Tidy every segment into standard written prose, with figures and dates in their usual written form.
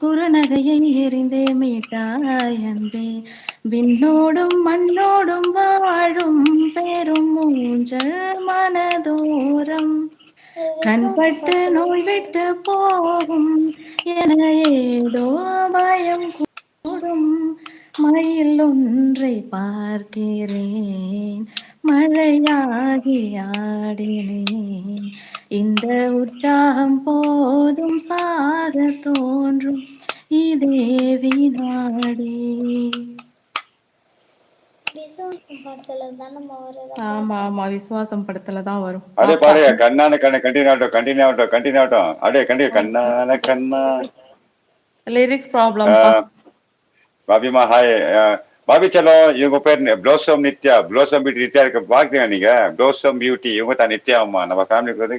குறுநகையை எறிந்தே மீட்டாய் அன்பே. விண்ணோடும் மண்ணோடும் வாழும் பெரும் ஊஞ்சல் மனதோரம். கண்பட்டு நோய் விட்டு போகும் என ஏதோ பயம் கூடும். மயில் ஒன்றை பார்க்கிறேன், மழையாகி ஆடினேன். இந்த உற்சாகம் போதும் சாக தோன்றும் இதே வினாடி. ஆமா ஆமா, விசுவாசம் படத்துல தான் வரும். அப்படியே பாருங்க, கண்ணான கண்ணு கண்டினியூ ஆகட்டும், கண்டினியூ ஆகட்டும், கண்டினியூ ஆகட்டும். அப்படியே கண்டினியூ, கண்ணான கண்ணா. Lyrics problem. பாபிமா ஹாய். பாபி செல்லம், இவங்க பேர் blossom Nithya. Blossom beauty Nithya இருக்கு, பாக்குறீங்க நீங்க? ப்ளோசம் பியூட்டி இவங்க தான் நித்யா அம்மா. நம்ம ஃபேமிலிக்கு வந்து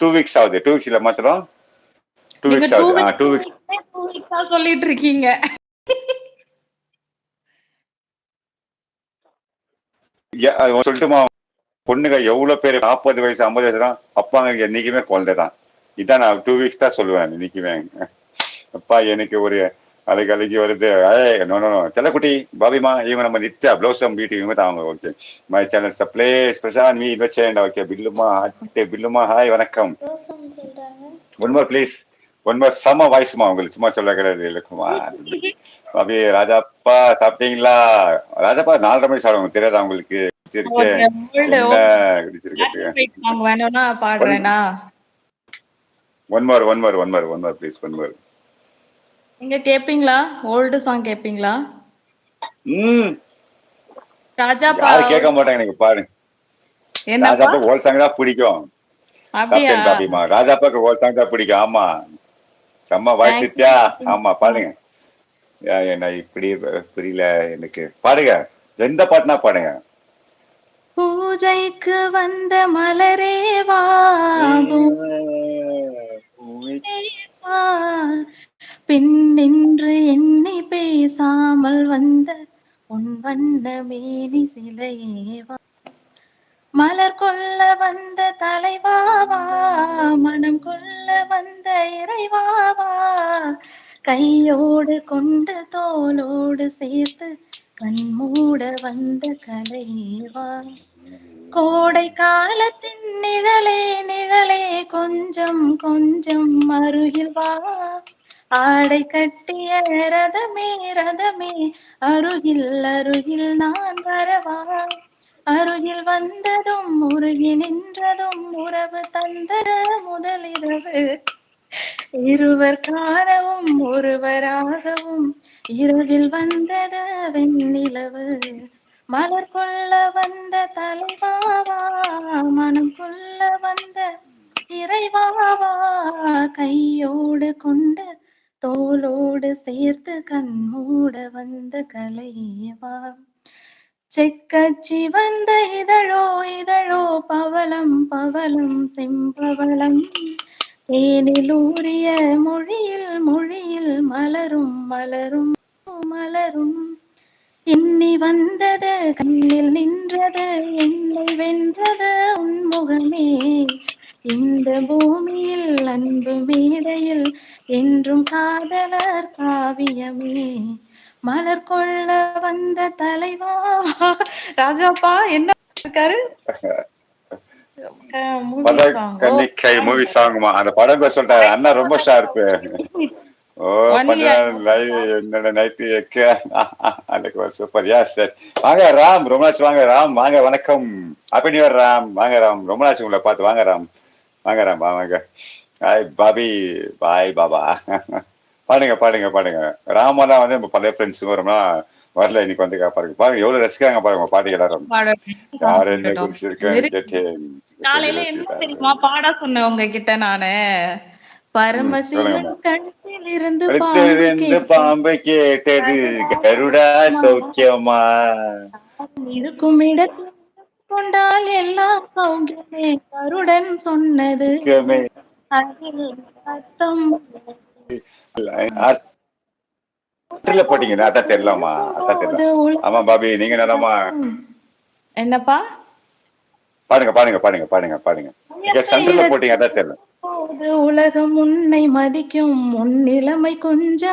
2 வீக்ஸ் ஆகுது. 2 வீக்ஸ் இல்லம்மா செல்லம், 2 வீக்ஸ் ஆகுது. 2 வீக்ஸ் சொல்லிட்டு இருக்கீங்க. சொல்லிட்டுமா, பொண்ணுங்க எவ்வளவு பேர் 40 வயசு 50 வயசு தான், அப்பாங்க என்னைக்குமே குழந்தை தான். இதான் நான் 2 வீக்ஸ் தான் சொல்லுவேன் இன்னைக்குமே. அப்பா எனக்கு ஒரு அலைக்கு வருது. செல்லக்குட்டி பாபிமா இவங்க நம்ம நித்யா ப்ளோசம் பியூட்டி இவங்க தான் அவங்க. ஓகே, மை சேனல் சப்ளேஸ் பிரசாந்த் மீ இன்வெஸ்ட். ஓகே, பில்லுமா ஹாய் வணக்கம். One more please, one more சம வாய்ஸ்மா உங்களுக்கு, சும்மா சொல்ல கிடையாது இல்லக்குமா. பாபி ராஜாப்பா சாப்பிட்டீங்களா? ராஜாப்பா 4:30 மணி சாப்பிடுவாங்க, தெரியாதா உங்களுக்கு? ஒன் மோர் ப்ளீஸ், ஒன் மோர். நீங்க கேப்பீங்களா? Old song கேப்பீங்களா? ராஜாப்பா யாரு கேட்க மாட்டாங்க, எனக்கு பாருங்க. ராஜாப்பா ஓல்ட் சாங் தான் பிடிக்கும். சாப்பிட்டேன் பாபிமா, ராஜாப்பாக்கு ஓல்ட் சாங் தான் பிடிக்கும். ஆமா, செம்ம வாய்ஸ் நித்யா. ஆமா பாடுங்க. என்ன இப்படி புரியல எனக்கு, பாடுங்க, எந்த பாட்டுனா பாடுங்க. பூஜைக்கு வந்த மலரேவா, பின் நின்று எண்ணி பேசாமல் வந்த உன் வண்ண மேனி சிலையேவா, மலர் கொள்ள வந்த தலைவாவா, மனம் கொள்ள வந்த இறைவாவா, கையோடு கொண்டு தோளோடு சேர்த்து கண்மூட வந்த கலைவா, கோடை காலத்தின் நிழலே நிழலே கொஞ்சம் கொஞ்சம் அருகில் வா, ஆடை கட்டிய ரதமே ரதமே அருகில் அருகில் நான் வரவா, அருகில் வந்ததும் உருகி நின்றதும் உறவு தந்தது முதலிரவு, இருவர் காணவும் ஒருவராகவும் இரவில் வந்தது வெண்ணிலவு, மலர் கொள்ள வந்த தலைவாவா, மனம் கொள்ள வந்த இறைவாவா, கையோடு கொண்டு தோளோடு சேர்த்து கண்மூட வந்த கலைவா, செக்கச்சி வந்த இதழோ இதழோ பவளம் பவளம் செம்பவளம், தேனிலூரிய மொழியில் மொழியில் மலரும் மலரும் மலரும், எண்ணி வந்தது கண்ணில் நின்றது என்னை வென்றது உன்முகமே, இந்த பூமியில் அன்பு மேடையில் என்றும் காதலர் காவியமே, மலர் கொள்ள வந்த தலைவா. ராஜாப்பா என்ன இருக்காரு? மூவி சாங்குமா, அந்த படம் பேர் சொல்லிட்டாரு அண்ணா, ரொம்ப ஷார்ப்பு. ஓ என்னோட நைட்டு சூப்பர். எஸ் எஸ், வாங்க ராம், ரொம்ப நாச்சு. வாங்க ராம், வாங்க, வணக்கம், ஹாப்பி நியூ இயர் ராம். வாங்க ராம், ரொம்ப நாச்சு உங்களை பார்த்து. வாங்க ராம், வாங்க ராம், வாங்க. ஹாய் பாபி, பாய் பாபா. பாடுங்க பாடுங்க பாடுங்க. ராமெல்லாம் வந்து பழைய ஃப்ரெண்ட்ஸுங்க ரொம்ப வரல, இன்னைக்கு வந்து பாருங்க, பாருங்க எவ்வளவு ரசிக்கிறாங்க பாருங்க பாட்டு எல்லாரும். யார் என்ன குறிச்சிருக்கேன் காலையில என்ன தெரியுமா பாட சொன்னேன் உங்ககிட்ட நானு? பரமசிவன் கழுத்தில் இருந்து பாம்பு கேட்டது கருடா சௌக்கியமா, இருக்கும் இடத்தில் கொண்டால் எல்லாம் சௌக்கியமே, கருடன் சொன்னது போட்டீங்க. அதான் தெரியலாமா, அதான் தெரியல. ஆமா பாபி, நீங்க நலமா? என்னப்பா? பாடுங்க பாடுங்க பாடுங்க பாடுங்க பாடுங்க. சென்டர்ல போட்டீங்க, அதான் தெரியல. இப்போது உலகம் உன்னை மதிக்கும் உன் நிலைமை கொஞ்சம்